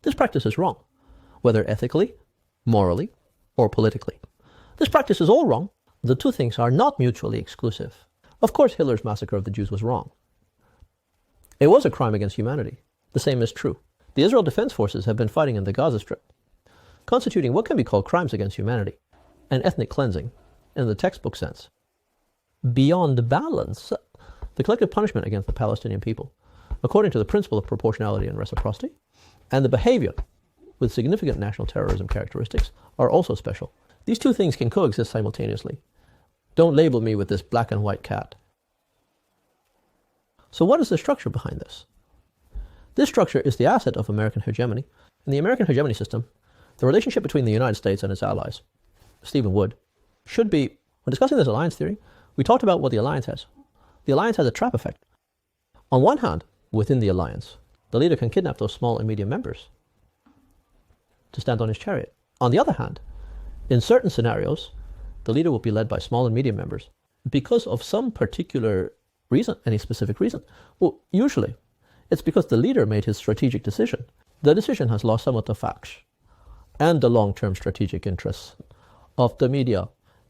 This practice is wrong, whether ethically, morally, or politically. This practice is all wrong. The two things are not mutually exclusive. Of course, Hitler's massacre of the Jews was wrong. It was a crime against humanity. The same is true. The Israel Defense Forces have been fighting in the Gaza Strip, constituting what can be called crimes against humanity and ethnic cleansing in the textbook sense. Beyond balance, the collective punishment against the Palestinian people, according to the principle of proportionality and reciprocity, and the behavior with significant national terrorism characteristics are also special. These two things can coexist simultaneously. Don't label me with this black and white cat. So what is the structure behind this? This structure is the asset of American hegemony. In the American hegemony system, the relationship between the United States and its allies, Stephen Wood, should be, when discussing this alliance theory, we talked about what the alliance has. The alliance has a trap effect. On one hand, within the alliance, the leader can kidnap those small and medium members to stand on his chariot. On the other hand, in certain scenarios, the leader will be led by small and medium members because of some particular reason, any specific reason. Well, usually, it's because the leader made his strategic decision. The decision has lost some of the facts and the long-term strategic interests of the media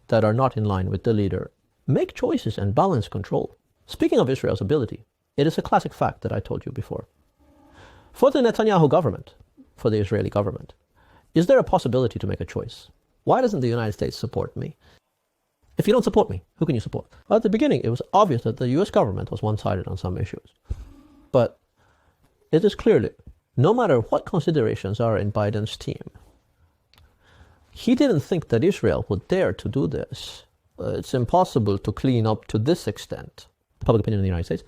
that are not in line with the leader. Make choices and balance control. Speaking of Israel's ability, it is a classic fact that I told you before. For the Netanyahu government, for the Israeli government, is there a possibility to make a choice? Why doesn't the United States support me? If you don't support me, who can you support? Well, at the beginning, it was obvious that the US government was one-sided on some issues. But it is clearly, no matter what considerations are in Biden's team, he didn't think that Israel would dare to do this. It's impossible to clean up to this extent. Public opinion in the United States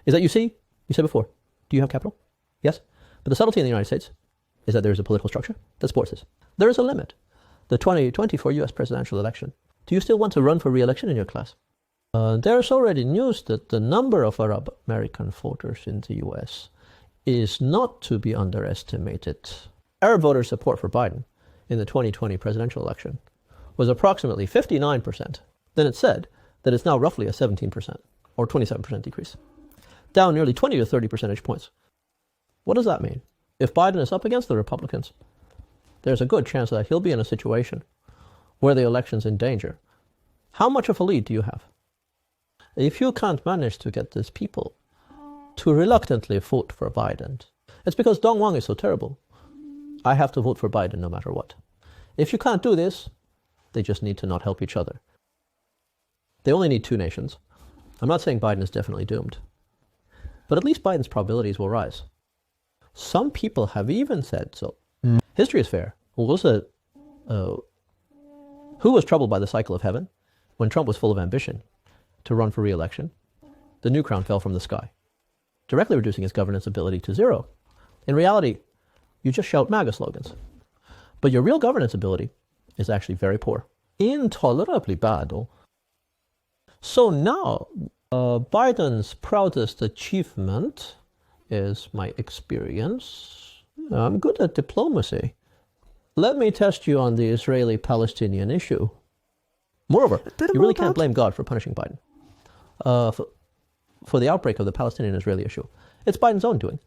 is that, you see, you said before, do you have capital? Yes. But the subtlety in the United States is that there is a political structure that supports this. There is a limit. The 2024 US presidential election. Do you still want to run for re-election in your class? There is already news that the number of Arab American voters in the US is not to be underestimated. Arab voter support for Biden in the 2020 presidential election was approximately 59%. Then it said that it's now roughly a 17% or 27% decrease, down nearly 20 to 30 percentage points. What does that mean? If Biden is up against the Republicans, there's a good chance that he'll be in a situation where the election's in danger. How much of a lead do you have? If you can't manage to get these people to reluctantly vote for Biden, it's because Dong Wang is so terrible. I have to vote for Biden no matter what. If you can't do this, they just need to not help each other. They only need two nations. I'm not saying Biden is definitely doomed, but at least Biden's probabilities will rise. Some people have even said so. History is fair. Who was troubled by the cycle of heaven when Trump was full of ambition to run for re-election? The new crown fell from the sky, directly reducing his governance ability to zero. In reality, you just shout MAGA slogans. But your real governance ability is actually very poor. Intolerably bad. So now, Biden's proudest achievement is my experience. I'm good at diplomacy. Let me test you on the Israeli-Palestinian issue. Moreover, you really can't blame God for punishing Biden for the outbreak of the Palestinian-Israeli issue. It's Biden's own doing.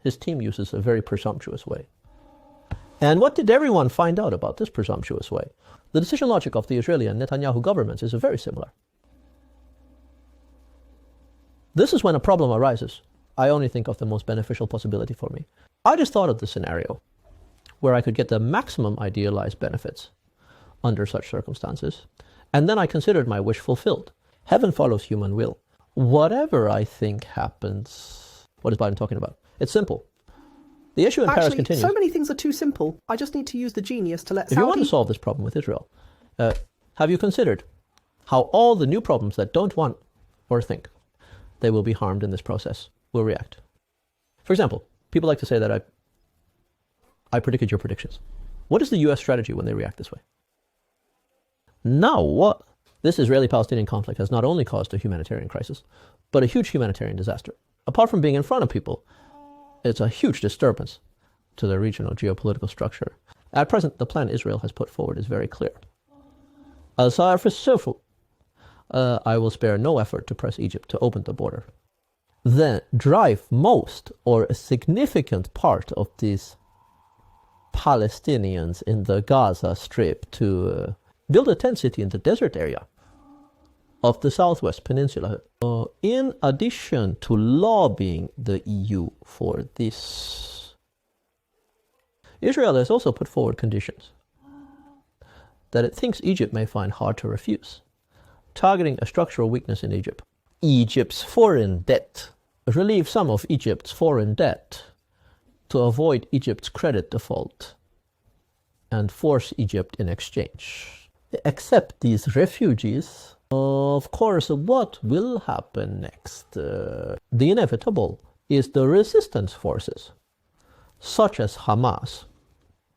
His team uses a very presumptuous way. And what did everyone find out about this presumptuous way? The decision logic of the Israeli and Netanyahu governments is very similar. This is when a problem arises. I only think of the most beneficial possibility for me. I just thought of the scenario where I could get the maximum idealized benefits under such circumstances, and then I considered my wish fulfilled. Heaven follows human will. Whatever I think happens. What is Biden talking about? It's simple. The issue in Paris continues. So many things are too simple. I just need to use the genius to let If you want to solve this problem with Israel, have you considered how all the new problems that don't want or think they will be harmed in this process will react? For example, people like to say that I predicted your predictions. What is the US strategy when they react this way? Now what? This Israeli-Palestinian conflict has not only caused a humanitarian crisis, but a huge humanitarian disaster. Apart from being in front of people, it's a huge disturbance to the regional geopolitical structure. At present, the plan Israel has put forward is very clear. I will spare no effort to press Egypt to open the border. then drive most or a significant part of these Palestinians in the Gaza Strip to build a tent city in the desert area of the Southwest Peninsula. In addition to lobbying the EU for this, Israel has also put forward conditions that it thinks Egypt may find hard to refuse, targeting a structural weakness in Egypt. Egypt's foreign debt. Relieve some of Egypt's foreign debt to avoid Egypt's credit default and force Egypt in exchange. Accept these refugees. Of course, what will happen next? The inevitable is the resistance forces, such as Hamas,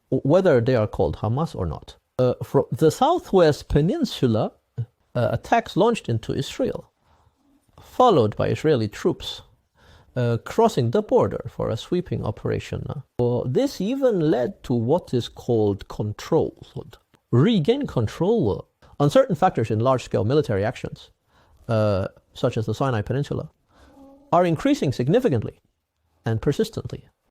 whether they are called Hamas or not. From the Southwest Peninsula, attacks launched into Israel, followed by Israeli troops crossing the border for a sweeping operation. This even led to what is called control. Regain control on certain factors in large-scale military actions, such as the Sinai Peninsula, are increasing significantly and persistently.